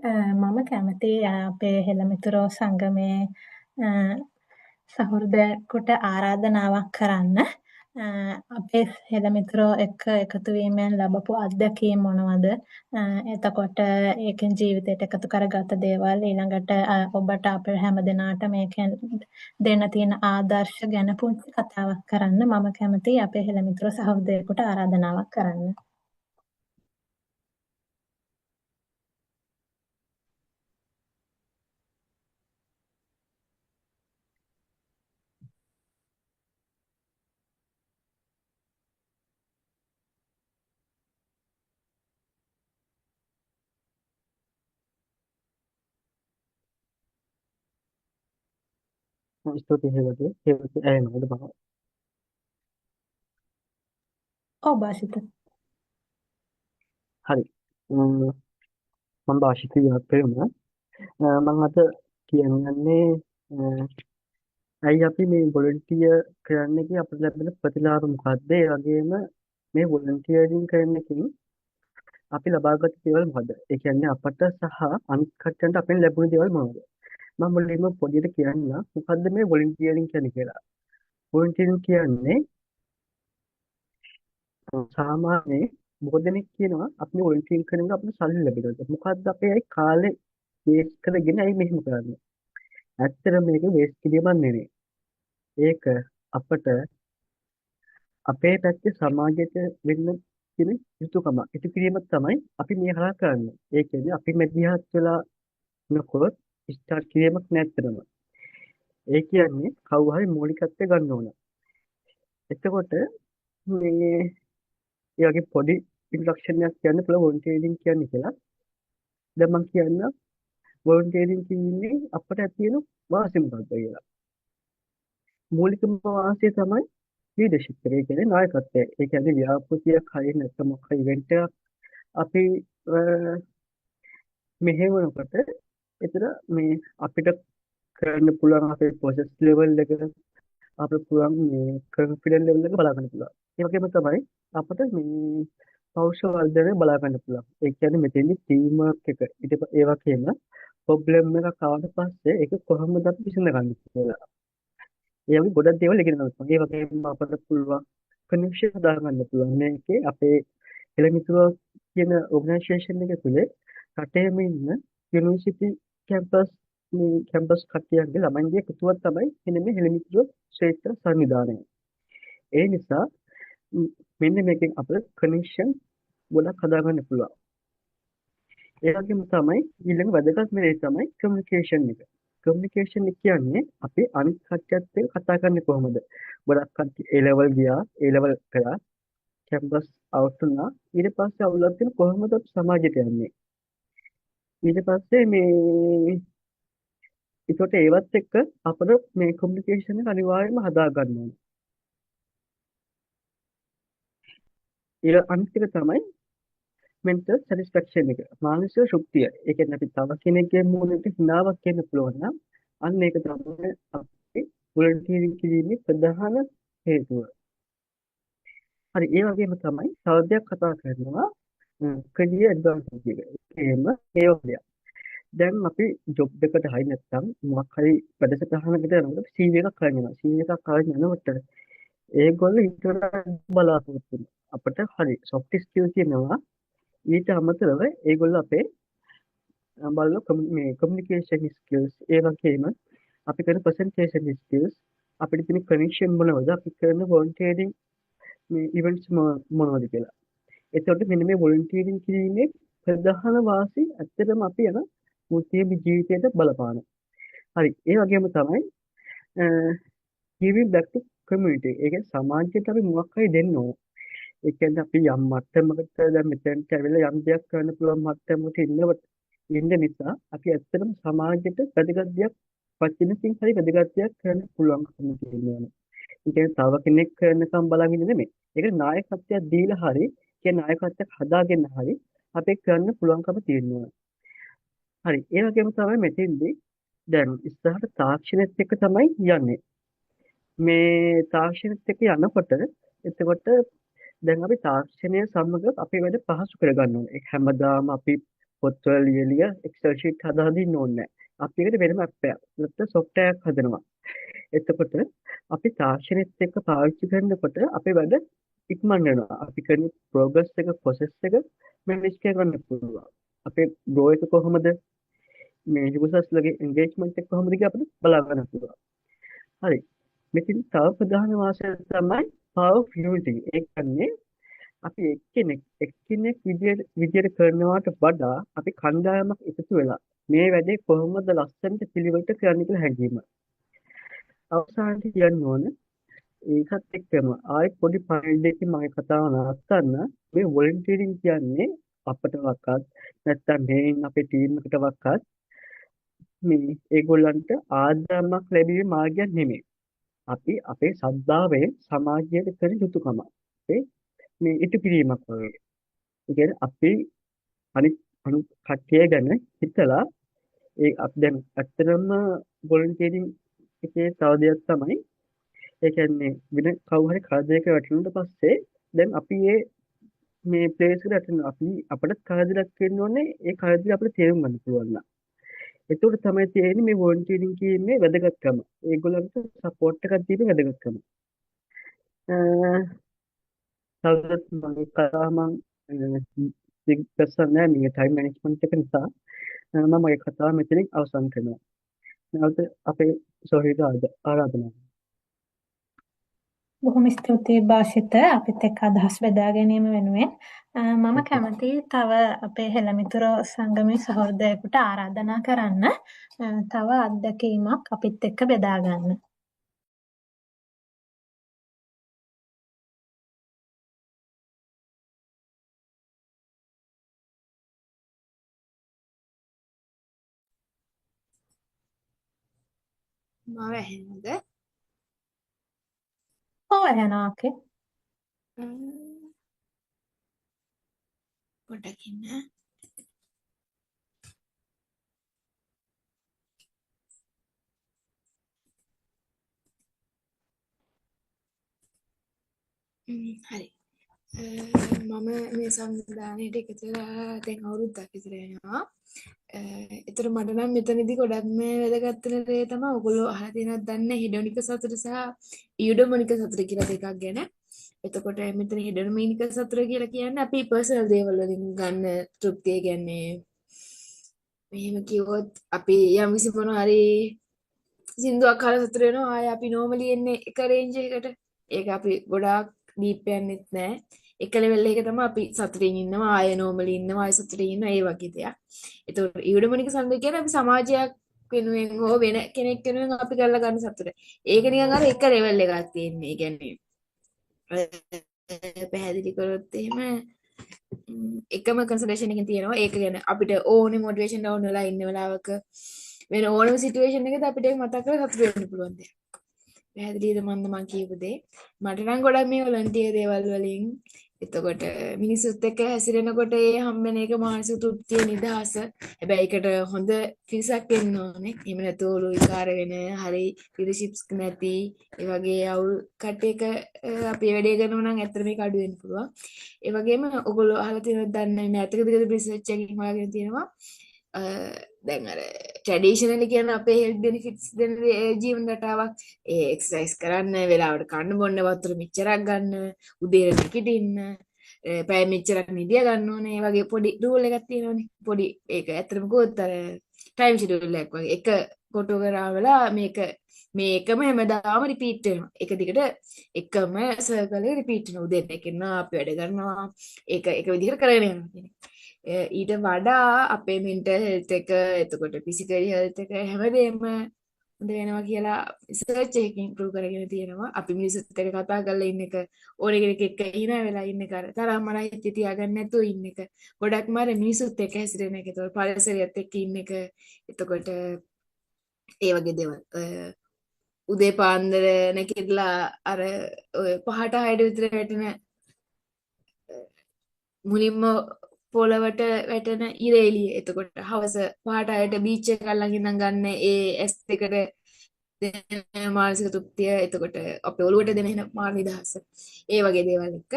මම කැමති අපේ හෙළමිතුරෝ සංගමේ අ, සහෘදයෙකුට ආරාධනාවක් කරන්න. අපේ හෙළමිතුරෝ එක්ක එකතු වීමෙන් ලැබපු අත්දැකීම් මොනවද? එතකොට ඒකෙන් ජීවිතයට එකතු කරගත දේවල් ඊළඟට ඔබට අපේ හැමදෙනාට මේකෙන් දෙන්න තියෙන ආදර්ශ ගැන පුංචි කතාවක් කරන්න මම කැමතියි අපේ හෙළමිතුරෝ සහෘදයෙකුට ආරාධනාවක් කරන්න. ස්තුතියි හේවතේ. හේවතේ ඇහෙනවද බං? ඔව් භාෂිත. හරි. මම භාෂිත ඉවත් වෙනවා. මම අද කියන්නේ ඇයි අපි මේ වොලන්ටියර් කරන්න ගියේ අපිට ලැබෙන ප්‍රතිලාභ මොකක්ද? ඒ වගේම මේ වොලන්ටියරින් කරන එකෙන් අපි ලබාගත් දේවල් මොකද්ද? ඒ කියන්නේ අපට සහ අනිත් කට්ටියන්ට අපෙන් ලැබුණ දේවල් මොනවද? මම මුලින්ම පොඩියට කියන්න මොකද්ද මේ වොලන්ටියරින් කියන්නේ කියලා. වොලන්ටියරින් කියන්නේ සාමාන්‍යයෙන් බොහෝ දෙනෙක් කියනවා අපි වොලන්ටියරින් කරනවා අපිට සල්ලි ලැබෙනවා. මොකද්ද අපේ ඇයි කාලේ වේස්ට් කරගෙන ඇයි මෙහෙම කරන්නේ? ඇත්තට මේක වේස්ට් කිරීමක් නෙවෙයි. ඒක අපට අපේ පැත්තේ සමාජයට වෙන්න තියෙන යුතුකම. ඉටු කිරීම තමයි අපි මේ හරහා කරන්නේ. ඒ කියන්නේ අපි මැදිහත් වෙලා නොකොත් ස්ටාර්ට් කිරීමක් නැත්තරම. ඒ කියන්නේ කවුරු හරි මූලිකත්වය ගන්න ඕන. එතකොට මේ ඒ වගේ පොඩි ඉන්ට්‍රොඩක්ෂන් එකක් කියන්න පුළුවන් වොලන්ටියරින් කියන්නේ කියලා. දැන් මම කියන්න වොලන්ටියරින් කියන්නේ අපට තියෙන වාසි මොකක්ද කියලා. මූලිකම වාසිය තමයි ලීඩර්ෂිප් එක. ඒ කියන්නේ නායකත්වය. ඒ කියන්නේ ව්‍යාපෘතියක් හරිය නැත්නම් මොකක් හරි ඉවෙන්ට් එකක් අපි මෙහෙවනකොට එතන මේ අපිට කරන්න පුළුවන් අපේ ප්‍රොසෙස් ලෙවල් එක අපිට පුළුවන් මේ කොන්ෆිඩන්ස් ලෙවල් එක බලා ගන්න පුළුවන්. ඒ වගේම තමයි අපිට මේ කෞශල වර්ධනය බලා ගන්න පුළුවන්. ඒ කියන්නේ මෙතෙන්දි ටීම් වර්ක් එක ඒ වගේම ප්‍රොබ්ලම් එකක් ආවට පස්සේ ඒක කොහොමද අපි විසඳගන්නේ කියලා. ඒ වගේ ගොඩක් දේවල් ඉගෙන ගන්න පුළුවන්. ඒ වගේම අපිට පුළුවන් කනෙක්ෂන් හදාගන්න පුළුවන්. මේකේ අපේ එළමිතුරු කියන ඕගනයිසේෂන් එක තුළ රටේම ඉන්න යුනිවර්සිටි කැම්පස් මේ කැම්පස් කට්ටියන්ගේ ළමයින්ගේ එකතුවක් තමයි මෙන්න මේ එළමිතුරු ශ්‍රේෂ්ඨ සංවිධානය. ඒ නිසා මෙන්න මේකෙන් අපිට කනෙක්ෂන් ගොඩක් හදාගන්න පුළුවන්. ඒ වගේම තමයි ඊළඟ වැදගත්ම දේ තමයි කමියුනිකේෂන් එක. කමියුනිකේෂන් එක කියන්නේ අපි අනිත් කට්ටියත් එක්ක කතා කරන්නේ කොහොමද? ගොඩක් කට්ටිය A level ගියා, A level කළා, කැම්පස් අවුට් වුණා. ඊට පස්සේ අවුලක් තියෙන කොහොමද අපි සමාජයට යන්නේ? ඊට පස්සේ මේ ඒකට ඒවත් එක්ක අපිට මේ කමියුනිකේෂන් එක අනිවාර්යයෙන්ම හදා ගන්න ඕනේ. අනිත් එක තමයි මෙන්ටල් සැටිස්ෆැක්ෂන් එක. මානසික ශුද්ධිය. ඒ කියන්නේ අපි තව කෙනෙක්ගේ මූණට හිනාවක් එන්න පුළුවන් නම් අන්න ඒක තමයි අපි වොලන්ටියරින් කිරීමේ ප්‍රධාන හේතුව. හරි ඒ වගේම තමයි තව දෙයක් කතා කරනවා කැරියර් ඇඩ්වාන්ටේජ් එක. ඒකෙම ඒ වගේ. දැන් අපි ජොබ් එකට හරි නැත්නම් මොකක් හරි වැඩසටහනකට යනකොට CV එකක් අරගෙන යනවා. CV එකක් අරගෙන යනකොට ඒගොල්ලෝ ඉන්ටර්විව් බලාපොරොත්තු වෙනවා. අපිට හරි soft skills කියනවා. ඊට අමතරව ඒගොල්ලෝ අපේ බලන මේ කමියුනිකේෂන් ස්කිල්ස් ඒ වගේම අපි කරන ප්‍රසන්ටේෂන් ස්කිල්ස් අපිට තියෙන කනෙක්ෂන් මොනවද අපි කරන වොලන්ටියරින් මේ ඉවෙන්ට්ස් මොනවද කියලා. එතකොට මෙන්න මේ වොලන්ටියරින් කිරීමේ ප්‍රධාන වාසි ඇත්තටම අපි යන වෘත්තීය ජීවිතයට බලපාන. හරි ඒ වගේම තමයි giving back to community. ඒ කියන්නේ සමාජයට අපි මොකක් හරි දෙන්න ඕන. ඒ කියන්නේ අපි යම් මට්ටමකට දැන් මෙතෙන්ට ඇවිල්ලා යම් දෙයක් කරන්න පුළුවන් මට්ටමකට ඉන්න නිසා අපි ඇත්තටම සමාජයට වැදගත් දෙයක් වචනකින් හරි වැදගත් දෙයක් කරන්න පුළුවන්කම තියෙනවා. ඒ කියන්නේ තව කෙනෙක් කරනකම් බලන් ඉන්න නෙමෙයි. ඒක නායකත්වයක් දීලා හරි කියන්නේ නායකත්වයක් හදාගෙන හරි අපි කරන්න පුළුවන්කම තියෙනවා. හරි ඒ වගේම තමයි මෙතෙන්දී දැන් ඉස්සරහට තාක්ෂණයත් එක්ක තමයි යන්නේ. මේ තාක්ෂණයත් එක්ක යනකොට එතකොට දැන් අපි තාක්ෂණය සමග අපේ වැඩ පහසු කරගන්න ඕනේ. ඒක හැමදාම අපි පොත්වල ලියලිය එක්සල් ෂීට් හදා හදින්න ඕනේ නැහැ. අපි ඒකට වෙනම ඇප් එකක් නැත්නම් software එකක් හදනවා. එතකොට අපි තාක්ෂණෙත් එක්ක පාවිච්චි කරනකොට අපේ වැඩ ඉක්මන් වෙනවා. අපි කරන progress එක process එක manage කරගන්න පුළුවන්. අපේ grow එක කොහොමද මේ users ලගේ engagement එක කොහොමද කියලා අපිට බලා ගන්න පුළුවන්. හරි. මෙතන තව ප්‍රධාන වාසිය තමයි power of unity. ඒ කියන්නේ අපි එක්කෙනෙක් විදියට කරනවාට වඩා අපි කණ්ඩායමක් එකතු වෙලා මේ වැඩේ කොහොමද ලස්සනට පිළිවෙලට කරන්න කියලා හැඟීම. අවසානයේ කියන්න ඕන ඒකත් එක්කම ආයෙත් පොඩි පණිවිඩයකින් මගේ කතාව නවත්තන්න. මේ වොලන්ටියරින් කියන්නේ අපටවත් නැත්තම් මේන් අපේ ටීම් එකටවත් මේ ඒගොල්ලන්ට ආදායමක් ලැබීමේ මාර්ගයක් නෙමෙයි. අපි අපේ ශ්‍රද්ධාවෙන් සමාජයට කරන යුතුයකම. අපේ මේ ඉටු කිරීමක් වගේ. ඒ කියන්නේ අපි අනිත් අනිත් කට්ටිය ගැන හිතලා ඒ අපි දැන් ඇත්තටම වොලන්ටියරින් එකේ තව දෙයක් තමයි ඒ කියන්නේ වෙන කවුරු හරි කරදරයක වැටුණාට පස්සේ දැන් අපි මේ ප්ලේස් එකට ඇතුළු අපි අපිට කරදරයක් වෙන්න ඕනේ ඒ කරදරය අපිට තේරුම් ගන්න පුළුවන් නම්. ඒතකොට තමයි තියෙන්නේ මේ වොලන්ටියරින් කියන්නේ වැදගත්කම. ඒගොල්ලන්ට සපෝට් එකක් දීමේ වැදගත්කම. තවදත් මගේ කතාව මම දිග්ගස්සන්නේ නැහැ මේ ටයිම් මැනේජ්මන්ට් එක නිසා. මම මගේ කතාව මෙතනින් අවසන් කරනවා. නැවත අපේ සොහිද ආරාධනාව. බොහොම ස්තුතියි භාෂිත අපිත් එක්ක අදහස් බෙදා ගැනීම වෙනුවෙන්. මම කැමතියි තව අපේ හෙළමිතුරෝ සංගමේ සහෘදයෙකුට ආරාධනා කරන්න තව අත්දැකීමක් අපිත් එක්ක බෙදා ගන්න. මාව ඇහෙනවද? ඔව් එහෙනම් ඕකේ. පොඩ්ඩක් ඉන්න. හරි. මම මේ සංවිධානයට එකතු වෙලා දැන් අවුරුද්දක් විතර වෙනවා. ඒතර මට නම් මෙතනදී ගොඩක්ම වැදගත් වෙන දේ තමයි ඔයගොල්ලෝ අහලා තියෙනවද දන්නේ හෙඩොනික සතුට සහ යුඩොමොනික සතුට කියලා දෙකක් ගැන. එතකොට මෙතන හෙඩොනික සතුට කියලා කියන්නේ අපි පර්සනල් දේවල් වලින් ගන්න තෘප්තිය කියන්නේ මෙහෙම කිව්වොත් අපි යම් කිසි මොන හරි සින්දුවක් අහලා සතුට වෙනවා ආය අපි normally එන්නේ එක රේන්ජ් එකකට. ඒක අපි ගොඩාක් ඩීප් යන්නෙත් නෑ. එක ලෙවල් එක තමයි අපි සතුටින් ඉන්නවා ආය normally ඉන්නවා ආය සතුටින් ඉන්නවා ඒ වගේ දෙයක්. ඒතකොට යුඩොමොනික සතුට කියන්නේ අපි සමාජයක් වෙනුවෙන් හෝ වෙන කෙනෙක් වෙනුවෙන් අපි කරලා ගන්න සතුට. ඒක නිකන් අර එක ලෙවල් එකක් තියෙන්නේ. ඒ කියන්නේ පැහැදිලි කරොත් එහෙම එකම කන්සල්ටේෂන් එකකින් තියෙනවා. ඒක ගැන අපිට ඕනේ මොටිවේෂන් ඩවුන් වෙලා ඉන්න වෙලාවක වෙන ඕනම සිටුේෂන් එකක අපිට ඒක මතක් කරලා සතුට වෙන්න පුළුවන් දෙයක්. පැහැදිලිද මම කියපු දේ? මට නම් ගොඩක් මේ වොලන්ටියර් දේවල් වලින් එතකොට මිනිස්සුත් එක්ක හැසිරෙනකොට ඒ හම්බෙන එක මානසික තෘප්තිය නිදහස. හැබැයි ඒකට හොඳ පිරිසක් එන්න ඕනේ. එහෙම නැතුව ඔලු විකාර වෙන, හරි ලිඩර්ෂිප්ස් නැති, ඒ වගේ අවුල් කට්ටියක අපි වැඩේ කරනවා නම් ඇත්තට මේක අඩු වෙන්න පුළුවන්. ඒ වගේම ඔයගොල්ලෝ අහලා තියෙනවද දන්නේ නැහැ. ඇත්තටද රිසර්ච් එකකින් හොයාගෙන තියෙනවා. දැන් අර ට්‍රැඩිෂනලි කියන අපේ හෙල්ත් බෙනිෆිට්ස් දෙන ජීවන රටාවක් ඒ එක්සර්සයිස් කරන්න වෙලාවට කන්න බොන්න වතුර මෙච්චරක් ගන්න උදේට නැගිටින්න පැය මෙච්චරක් නිදිය ගන්න ඕනේ ඒ වගේ පොඩි රූල් එකක් තියෙනවනේ පොඩි ඒක ඇත්තටම කිව්වොත් අර ටයිම් ෂෙඩියුල් එකක් වගේ එක කොටු කරාවලා මේකම හැමදාම රිපීට් වෙනවා එක දිගට එකම සර්කල් එක රිපීට් වෙනවා උදේට නැගිටිනවා අපි වැඩ කරනවා ඒක එක විදිහට කරගෙන යනවා ඊට වඩා අපේ මෙන්ටල් හෙල්ත් එක එතකොට ෆිසිකල් හෙල්ත් එක හැමදේම හොඳ වෙනවා කියලා රිසර්ච් එකකින් ප්‍රූව් කරගෙන තියෙනවා අපි මිනිස්සුත් එක්ක කතා කරලා ඉන්න එක ඕන කෙනෙක් එක්ක hina වෙලා ඉන්න එක තරම් මරයි හිතේ තියාගන්න නැතුව ඉන්න එක ගොඩක්ම අර මිනිස්සුත් එක්ක හැසිරෙන එක ඒතකොට පරිසරයත් එක්ක ඉන්න එක එතකොට ඒ වගේ දේවල් උදේ පාන්දර නැගිටලා අර ඔය 5ට 6ට විතර වැටෙන මුලින්ම පොළවට වැටෙන ඉර එළිය. එතකොට හවස 5ට 6ට බීච් එක ළඟ ඉඳන් ගන්න ඒ ඇස් දෙකට දෙන මානසික තෘප්තිය. එතකොට අපේ ඔළුවට දෙන එන මාන නිදහස. ඒ වගේ දේවල් එක්ක.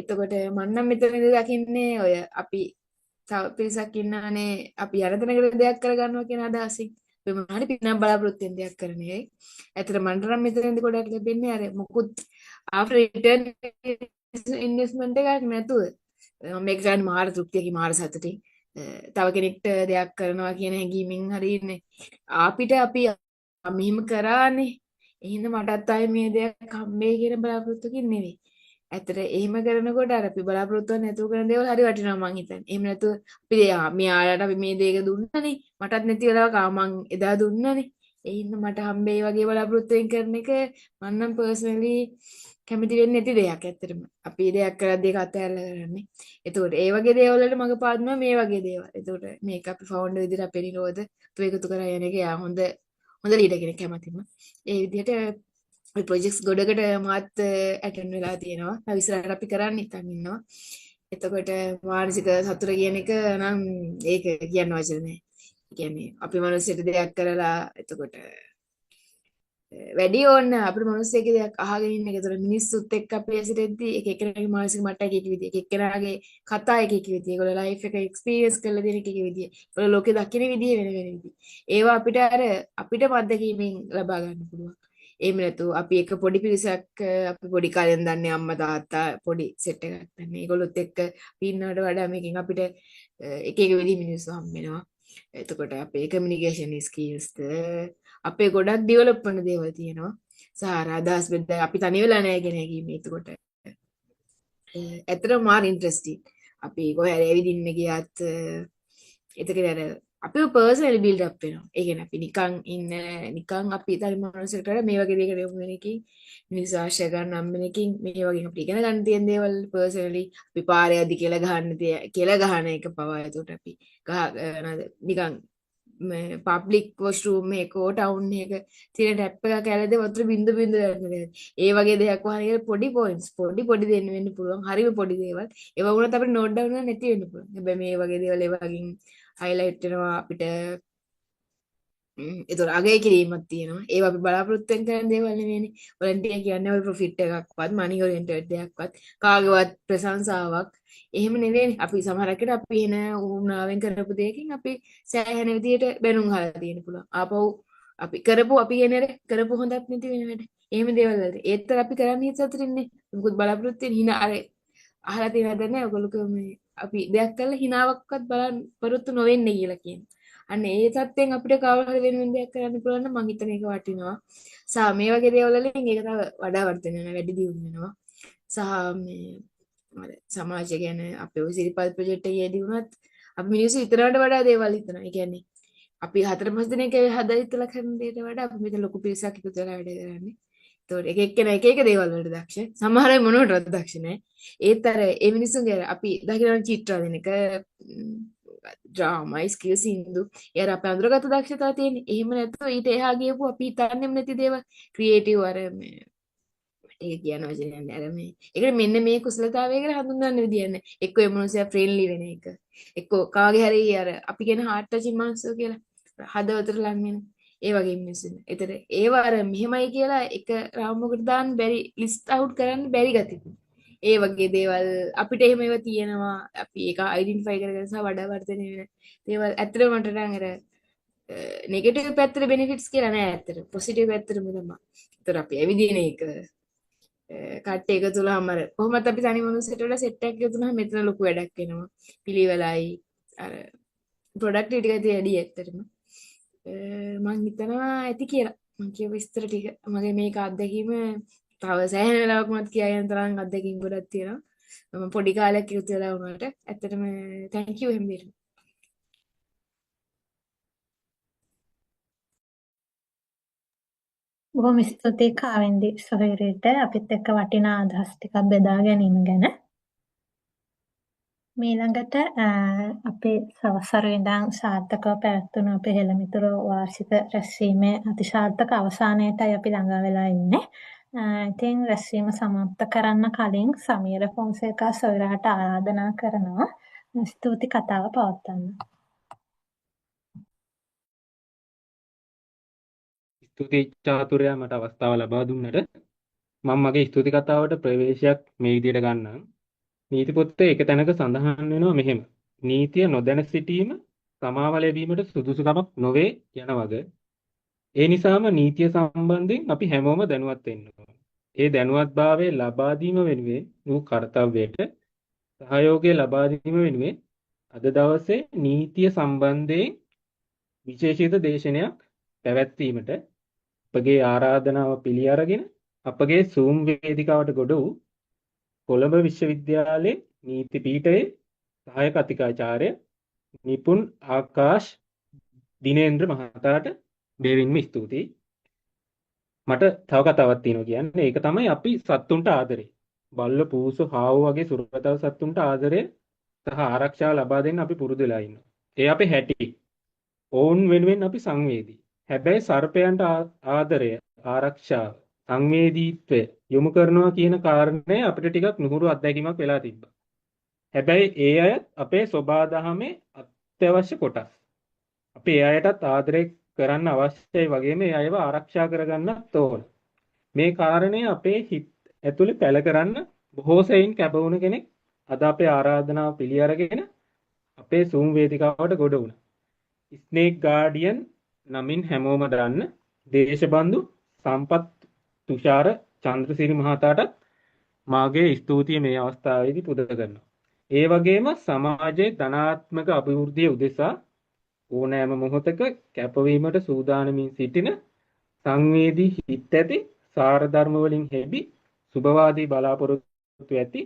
එතකොට මම නම් මෙතනදී දකින්නේ ඔය අපි තව පිරිසක් ඉන්නවනේ අපි යන තැනකට දෙයක් කරගන්නවා කියන අදහසින්. අපි මොනවාරි පින්නම් බලාපොරොත්තු වෙන දෙයක් කරන එකයි. ඇත්තට මන්ට නම් මෙතනදී ගොඩක් ලැබෙන්නේ අර මොකුත් ආෆ්ටර් රිටර්න් ඉන්වෙස්ට්මන්ට් එකක් නැතුව මේක ගන්න මාර තෘප්තියකින් මාර සතුටින් තව කෙනෙක්ට දෙයක් කරනවා කියන හැඟීමෙන් හරියන්නේ අපිට අපි මෙහෙම කරානේ එහෙනම් මටත් ආයේ මේ දෙයක් හම්බෙයි කියන බලාපොරොත්තුකින් නෙවෙයි. ඇත්තට එහෙම කරනකොට අර අපි බලාපොරොත්තු වෙන්නේ නැතුව කරන දේවල් හරි වටිනවා මං හිතන්නේ. එහෙම නැතුව අපි මෙයාලට අපි මේ දේක දුන්නානේ මටත් නැති වෙලාවක මං එදා දුන්නානේ. ඒ හින්දා මට හම්බෙයි වගේ බලාපොරොත්තුෙන් කරන එක මම නම් පර්සනලි කැමති වෙන්නේ නැති දෙයක් ඇත්තටම. අපි දෙයක් කරද්දී ඒක අතහැරලා කරන්නේ. ඒතකොට ඒ වගේ දේවල් වලට මඟ පාදනවා මේ වගේ දේවල්. ඒතකොට මේක අපි ෆවුන්ඩර් විදිහට අපේ නිරෝධ එකතු කරා යන එක යා හොඳ ලීඩර් කෙනෙක් කැමතිම. ඒ විදිහට ඔය ප්‍රොජෙක්ට්ස් ගොඩකට මාත් ඇටෙන්ඩ් වෙලා තියෙනවා. තව ඉස්සරහට අපි කරන්න හිතන් ඉන්නවා. එතකොට මානසික සතුට කියන එක නම් ඒක කියන්න වචන නැහැ. කියන්නේ අපි මිනිස්සුන්ට දෙයක් කරලා එතකොට වැඩි ඕන අපේ මිනිස්සෙක්ගේ දෙයක් අහගෙන ඉන්න එක. ඒතර මිනිස්සුත් එක්ක අපි ඇසිරෙද්දී එක එකනාගේ මානසික මට්ටම එක එක විදිය. එක එකනාගේ කතා එක එක විදිය. ඒගොල්ලෝ ලයිෆ් එක එක්ස්පීරියන්ස් කරලා දෙන එක එක විදිය. ඒගොල්ලෝ ලෝකෙ දකින විදිය වෙන වෙන විදිය. ඒවා අපිට අපිට අත්දැකීමෙන් ලබා ගන්න පුළුවන්. එහෙම නැතු අපි එක පොඩි පිරිසක් අපි පොඩි කාලෙන් දන්නේ අම්මා තාත්තා පොඩි සෙට් එකක් දන්නේ. ඒගොල්ලොත් එක්ක පින්නවට වඩා මේකෙන් අපිට එක එක විදිහ මිනිස්සු හම්බ වෙනවා. එතකොට අපේ කමියුනිකේෂන් ස්කිල්ස්ද අපේ ගොඩක් ඩෙවලොප් වෙන දේවල් තියෙනවා. සාර අදහස් බෙද අපි තනි වෙලා නැහැ කියන හැඟීම. එතකොට ඇත්තටම මාර ඉන්ට්‍රෙස්ටිං. අපි කොහේ හරි ඇවිදින්න ගියත් එතකොට අර අපිව පර්සනලි බිල්ඩ් අප් වෙනවා. ඒ කියන්නේ අපි නිකන් අපි තනි මනුස්සයෙක්ට මේ වගේ දෙයකට යොමු වෙන එකකින් මිනිස්සු ආශ්‍රය ගන්න හම්බෙන එකකින් මේ වගේ අපිට ඉගෙන ගන්න තියෙන දේවල් පර්සනලි අපි පාරේ යද්දි කියලා ගහන එක පවා එතකොට අපි නිකන් පබ්ලික් වොෂ්රූම් එකෝ ටවුන් එක තියෙන ටැප් එකක් ඇලද වතුර බින්දු බින්දු ගන්න. ඒ වගේ දෙයක් වහන පොඩි පොයින්ට්ස් පොඩි දෙන්න වෙන්න පුළුවන්. හරිම පොඩි දේවල්. ඒවා වුණත් අපිට නෝට් ඩවුන් කරන්න නැති වෙන්න පුළුවන්. හැබැයි මේ වගේ දේවල් ඒ වගේ හයිලයිට් වෙනවා අපිට. ඒතර අගය කිරීමක් තියෙනවා. ඒවා අපි බලාපොරොත්තු වෙන කරන දේවල් නෙවෙයිනේ. වොලන්ටියර් කියන්නේ ඔය ප්‍රොෆිට් එකක්වත් මනි ඔරියන්ටඩ් දෙයක්වත් කාගේවත් ප්‍රශංසාවක් එහෙම නෙවෙයිනේ. අපි සමහරකට අපි එන උවමනාවෙන් කරපු දෙයකින් අපි සෑහෙන විදියට බැනුම් අහලා තියෙන පුළුවන්. ආපහු අපි කරපු හොඳක් නැති වෙන වැඩ. එහෙම දේවල් වලට. ඒත්තර අපි කරන්නේ සතුටින්නේ. මොකද බලාපොරොත්තු වෙන හිනා අර අහලා තියෙනවද නැහැ ඔයගොල්ලෝ මේ අපි දෙයක් කළා හිනාවක්වත් බලාපොරොත්තු නොවෙන්නේ කියලා කියන්නේ. අන්න ඒ තත්ත්වෙන් අපිට කවුරු හරි වෙන දෙයක් කරන්න පුළුවන් නම් මං හිතන එක වටිනවා. සහ මේ වගේ දේවල් වලින් ඒක තව වඩා වර්ධනය වෙනවා, වැඩි දියුණු වෙනවා. සහ මේ සමාජය ගැන අපේ ඔය සිරිපල් ප්‍රොජෙක්ට් එකේදී වුණත් අපි මිනිස්සු ඉතරකට වඩා දේවල් හිතනවා. ඒ කියන්නේ අපි 4-5 දිනක හදලා කරන දේට වඩා අපි මෙතන ලොකු පිරිසක් එකතු වෙලා වැඩ කරන්නේ. ඒතකොට එක එක්කෙනා එක එක දේවල් වලට දක්ෂ. සමහර අය මොනවටවත් දක්ෂ නැහැ. ඒත් අර ඒ මිනිස්සුන්ගේ අපි දකින්න චිත්‍ර දෙන එක ඩ්‍රාමා ස්කිල් සින්දු එයාර අපේ අඳුරගත දක්ෂතාව තියෙන. එහෙම නැත්නම් ඊට එහා ගියපු අපි හිතන්නේම නැති දේවල් ක්‍රියේටිව් අර මේ ඒක කියන වචනයක් නෑ අර මේ ඒකට මෙන්න මේ කුසලතාවය කියලා හඳුන්වන්න විදියක් නෑ. එක්ක ඒ මොනසයා ෆ්‍රෙන්ඩ්ලි වෙන එක. එක්ක කාගේ හරි අර අපි කියන හાર્ට් ටචින් මනුස්සයෝ කියලා හදවතට ලං වෙන ඒ වගේ මිනිස්සු. ඒතර ඒව අර මෙහෙමයි කියලා එක රාමුවකට දාන්න බැරි ලිස්ට් අවුට් කරන්න බැරි ගතිය. ඒ වගේ දේවල් අපිට එහෙම ඒවා තියෙනවා. අපි ඒක අයිඩෙන්ටිෆයි කරගෙන සහ වඩා වර්ධනය වෙන දේවල් ඇත්තටම මට නම් අර නෙගටිව් පැත්තට බෙනිෆිට්ස් කියලා නෑ ඇත්තට. පොසිටිව් පැත්තටම තමයි. ඒතර අපි ඇවිදින එක කට්ටිය එකතු වුණාම අර කොහොමද අපි තනි මිනිස්සුන්ට වඩා සෙට් එකක් එකතු වුණාම මෙතන ලොකු වැඩක් වෙනවා. පිළිවෙලයි අර ප්‍රොඩක්ටිවිටි එක වැඩි ඇත්තටම. මං හිතනවා ඇති කියලා. මං කියව විස්තර ටික මගේ මේක අත්දැකීම තව සෑහෙන වෙලාවක් මත් කියයන් තරම් අත්දැකීම් ගොඩක් තියෙනවා. මම පොඩි කාලයක් ඉවත් වෙලා වුණාට ඇත්තටම thank you එහෙම දෙන්න. බොහොම ස්තුතියි කාවෙන්දි සොහොයුරියට අපිත් එක්ක වටිනා අදහස් ටිකක් බෙදා ගැනීම ගැන. ඊළඟට අපේ සවසර ඉඳන් සාර්ථකව පැවැත්වුණු අපේ හෙළමිතුරු වාර්ෂික රැස්වීමේ අතිසාර්ථක අවසානයටයි අපි ළඟා වෙලා ඉන්නේ. ඉතින් රැස්වීම සමාප්ත කරන්න කලින් සමීර ෆොන්සේකා සොයුරාට ආරාධනා කරනවා ස්තුති කතාව පවත්වන්න. ස්තුතියි චාතුරයා මට අවස්ථාව ලබා දුන්නට. මම මගේ ස්තුති කතාවට ප්‍රවේශයක් මේ විදිහට ගන්නම්. නීති පොතේ එක තැනක සඳහන් වෙනවා මෙහෙම. නීතිය නොදැන සිටීම සමාව ලැබීමට සුදුසුකමක් නොවේ යන වග. ඒ නිසාම නීතිය සම්බන්ධයෙන් අපි හැමෝම දැනුවත් වෙන්න ඕන. ඒ දැනුවත්භාවය ලබා දීම වෙනුවෙන් වූ කර්තව්‍යයට සහයෝගය ලබා දීම වෙනුවෙන් අද දවසේ නීතිය සම්බන්ධයෙන් විශේෂිත දේශනයක් පැවැත්වීමට අපගේ ආරාධනාව පිළි අරගෙන අපගේ Zoom වේදිකාවට ගොඩ වූ කොළඹ විශ්වවිද්‍යාලයේ නීති පීඨයේ සහායක අතිකාචාර්ය නිපුන් ආකාශ් දිනේන්ද්‍ර මහතාට බෙහෙවින්ම ස්තුතියි. මට තව කතාවක් තියෙනවා කියන්නේ. ඒක තමයි අපි සත්තුන්ට ආදරේ. බල්ල පූසු හාවු වගේ සුරතල් සත්තුන්ට ආදරය සහ ආරක්ෂාව ලබා දෙන්න අපි පුරුදු වෙලා ඉන්නවා. ඒ අපේ හැටි. ඔවුන් වෙනුවෙන් අපි සංවේදී. හැබැයි සර්පයන්ට ආදරය, ආරක්ෂාව, සංවේදීත්වය යොමු කරනවා කියන කාරණය අපිට ටිකක් නුහුරු අත්දැකීමක් වෙලා තිබ්බා. හැබැයි ඒ අය අපේ සෝබා දහමේ අත්‍යවශ්‍ය කොටස්. අපි ඒ අයටත් ආදරය කරන්න අවශ්‍යයි වගේම ඒ අයව ආරක්ෂා කරගන්නත් ඕන. මේ කාරණය අපේ හිත ඇතුලේ පැල කරන්න බොහෝ සෙයින් කැප වුණ කෙනෙක් අද අපේ ආරාධනාව පිළි අරගෙන අපේ Zoom වේදිකාවට ගොඩ වුණා. ස්නේක් ගාඩියන් නමින් හැමෝම දන්න දේශබන්දු සම්පත් තුෂාර චන්ද්‍රසිරි මහතාටත් මාගේ ස්තුතිය මේ අවස්ථාවේදී පුද කරනවා. ඒ වගේම සමාජයේ ධනාත්මක අභිවෘද්ධිය උදෙසා ඕනෑම මොහොතක කැපවීමට සූදානමින් සිටින සංවේදී හිත් ඇති සාරධර්ම වලින් හෙබි සුභවාදී බලාපොරොත්තු ඇති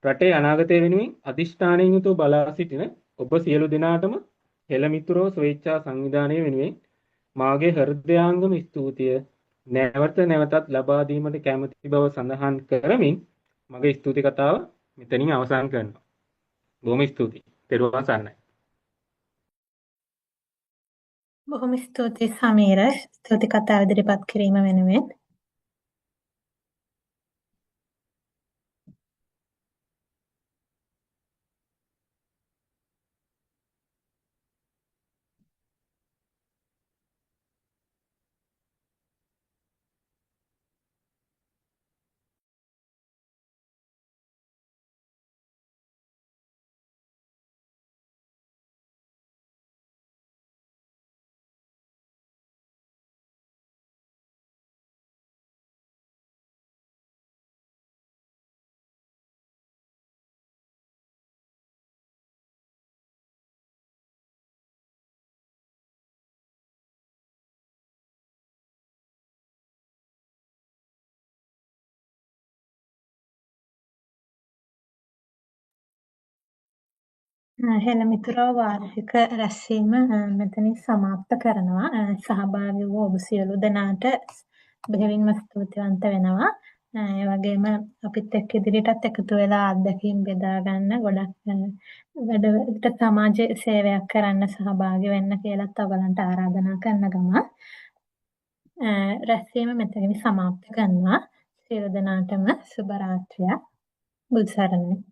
රටේ අනාගතය වෙනුවෙන් අදිෂ්ඨානයෙන් යුතුව බලා සිටින ඔබ සියලු දෙනාටම හෙළමිතුරෝ ස්වේච්ඡා සංවිධානය වෙනුවෙන් මාගේ හෘදයාංගම ස්තුතිය නැවත නැවතත් ලබා දීමට කැමැති බව සඳහන් කරමින් මගේ ස්තුති කතාව මෙතනින් අවසන් කරනවා. බොහොම ස්තුතියි. පෙරවන් සන්නයි. බොහොම ස්තුතියි සමීර. ස්තුති කතාව ඉදිරිපත් කිරීම වෙනුවෙන්. හෙළමිතුරෝ වාර්ෂික රැස්වීම මෙතනින් સમાપ્ત කරනවා. සහභාගී වූ ඔබ සියලු දෙනාට බෙහෙවින්ම ස්තුතිවන්ත වෙනවා. ඒ වගේම අපිත් එක්ක ඉදිරියටත් එකතු වෙලා අත්දැකීම් බෙදා ගන්න ගොඩක් වැඩ සමාජ සේවයක් කරන්න සහභාගී වෙන්න කියලාත් ඔයගලන්ට ආරාධනා කරන ගම රැස්වීම මෙතනින් સમાપ્ત කරනවා. සියලු දෙනාටම සුබ රාත්‍රියක්. බුදු සරණයි.